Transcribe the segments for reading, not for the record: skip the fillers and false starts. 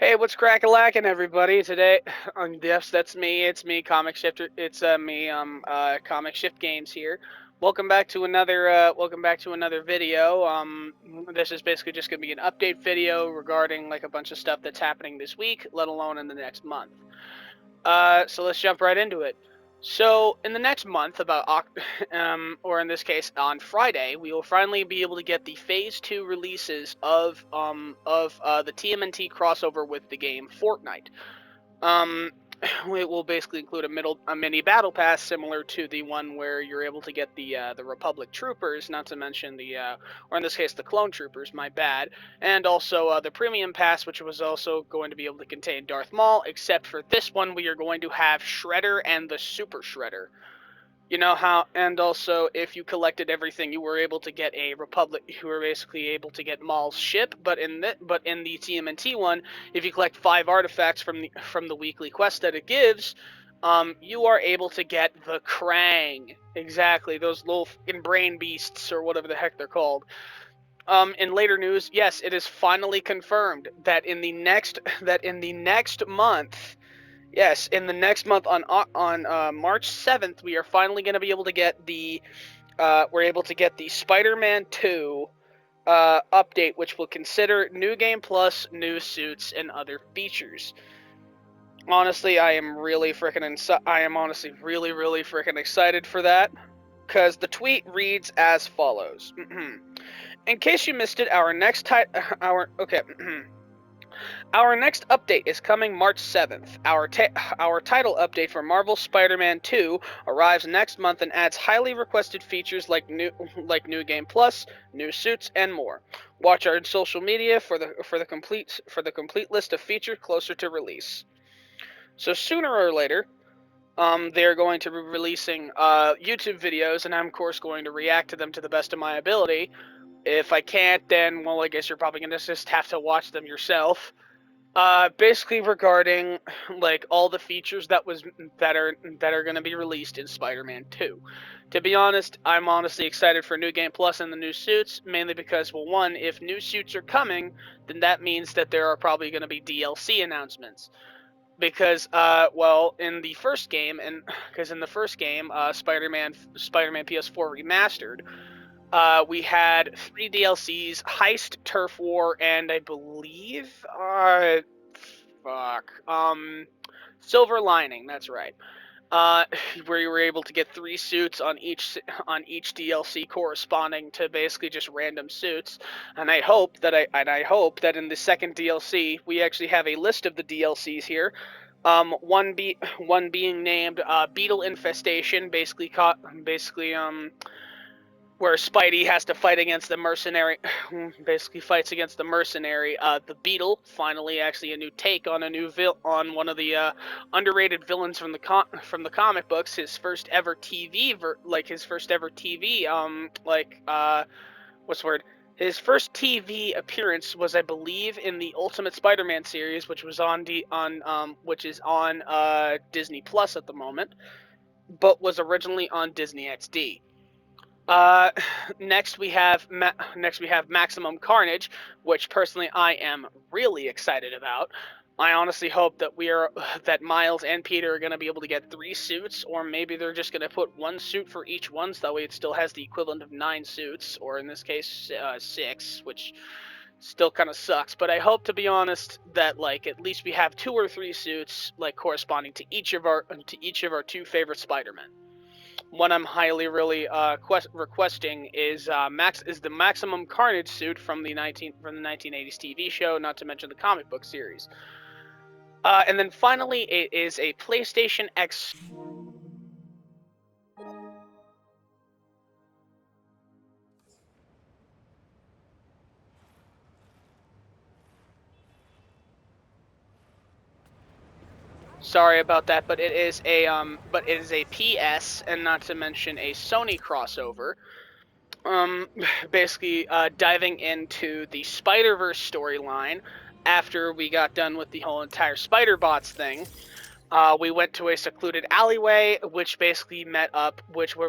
Hey, what's crack-a-lackin', everybody? Today, yes, that's me. It's me, Comic Shifter. It's me, Comic Shift Games here. Welcome back to another video. This is basically just gonna be an update video regarding like a bunch of stuff that's happening this week, let alone in the next month. So let's jump right into it. So in the next month, or in this case on Friday, we will finally be able to get the Phase 2 releases of the TMNT crossover with the game Fortnite. It will basically include a mini battle pass similar to the one where you're able to get the Republic troopers, not to mention or in this case the clone troopers. My bad, and also the premium pass, which was also going to be able to contain Darth Maul. Except for this one, we are going to have Shredder and the Super Shredder. You know how, and also if you collected everything, you were able to get a Republic. You were basically able to get Maul's ship, but in the TMNT one, if you collect 5 artifacts from the weekly quest that it gives, you are able to get the Krang. Exactly, those little fucking brain beasts or whatever the heck they're called. In later news, yes, it is finally confirmed that in the next month. Yes, in the next month on March 7th, we are finally going to be able to get the Spider-Man 2 update, which will consider New Game Plus, new suits, and other features. Honestly, I am honestly really freaking excited for that, because the tweet reads as follows. In case you missed it, our next Our next update is coming March 7th. Our title update for Marvel Spider-Man 2 arrives next month and adds highly requested features like new game plus, new suits, and more. Watch our social media for the complete list of features closer to release. So sooner or later, they're going to be releasing YouTube videos, and I'm of course going to react to them to the best of my ability. If I can't, then well, I guess you're probably gonna just have to watch them yourself. Basically regarding like all the features that are going to be released in Spider-Man 2. To be honest, I'm honestly excited for New Game Plus and the new suits, mainly because, well, one, if new suits are coming, then that means that there are probably going to be DLC announcements. Because, in the first game, Spider-Man PS4 Remastered, we had 3 DLCs: Heist, Turf War, and I believe, Silver Lining. That's right. Where you were able to get 3 suits on each DLC, corresponding to basically just random suits. And I hope that in the second DLC we actually have a list of the DLCs here. One being named Beetle Infestation, where Spidey has to fight against the mercenary, basically fights against the mercenary, the Beetle. Finally, actually a new take on on one of the underrated villains from the comic books. His first ever TV, what's the word? His first TV appearance was, I believe, in the Ultimate Spider-Man series, which is on Disney Plus at the moment, but was originally on Disney XD. Uh, next we have Maximum Carnage, which personally I am really excited about. I honestly hope that Miles and Peter are going to be able to get 3 suits, or maybe they're just going to put 1 suit for each one, so that way it still has the equivalent of 9 suits, or in this case 6, which still kind of sucks. But I hope, to be honest, that like at least we have 2 or 3 suits like corresponding to each of our 2 favorite Spider-Men. One I'm highly really requesting is the Maximum Carnage suit from the 1980s TV show, not to mention the comic book series. And then finally, it is a PlayStation X. Sorry about that, but it is a PS, and not to mention a Sony crossover. Basically diving into the Spider-Verse storyline after we got done with the whole entire Spider-Bots thing. We went to a secluded alleyway, where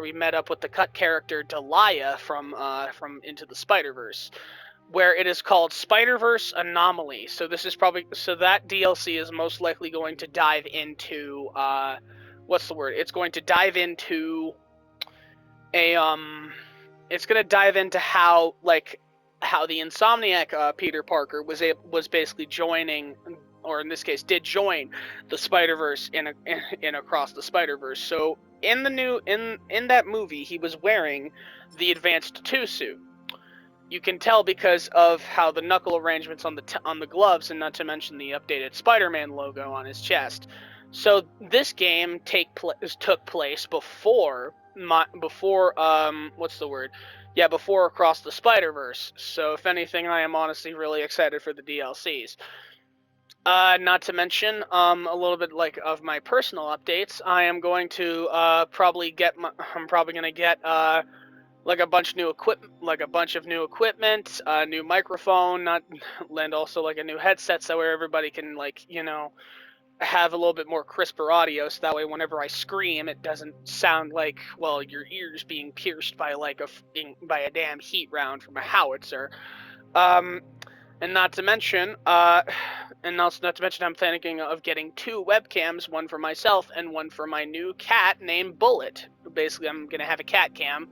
we met up with the cut character Delia from Into the Spider-Verse. where it is called Spider-Verse Anomaly. So this is probably, so that DLC is most likely going to dive into what's the word? It's going to dive into a it's going to dive into how the Insomniac Peter Parker was basically joining, or in this case did join, the Spider-Verse in Across the Spider-Verse. So in that movie he was wearing the Advanced 2 suit. You can tell because of how the knuckle arrangements on the gloves, and not to mention the updated Spider-Man logo on his chest. So this game took place before what's the word? Yeah, before Across the Spider-Verse. So if anything, I am honestly really excited for the DLCs. Not to mention, a little bit of my personal updates. I am going to I'm probably gonna get like a bunch of new equipment, a new microphone, and also like a new headset, so where everybody can have a little bit more crisper audio, so that way whenever I scream, it doesn't sound like, well, your ears being pierced by by a damn heat round from a howitzer. Um, and not to mention, I'm thinking of getting 2 webcams, one for myself and one for my new cat named Bullet. Basically, I'm gonna have a cat cam.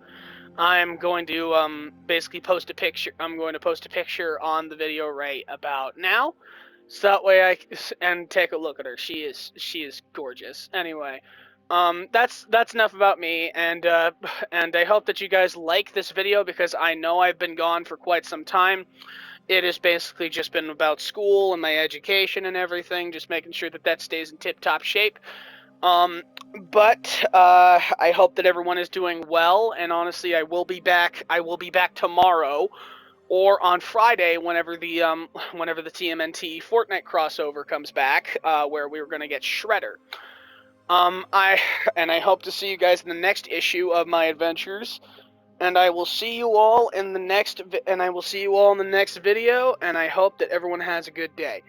I'm going to basically post a picture. I'm going to post a picture on the video right about now, so that way and take a look at her. She is gorgeous. Anyway, that's enough about me, and and I hope that you guys like this video, because I know I've been gone for quite some time. It has basically just been about school and my education and everything, just making sure that stays in tip-top shape. But I hope that everyone is doing well, and honestly, I will be back. I will be back tomorrow or on Friday, whenever the TMNT Fortnite crossover comes back, where we were going to get Shredder. I hope to see you guys in the next issue of my adventures. And I will see you all in the next video, and I hope that everyone has a good day.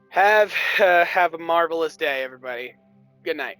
Have a marvelous day, everybody. Good night.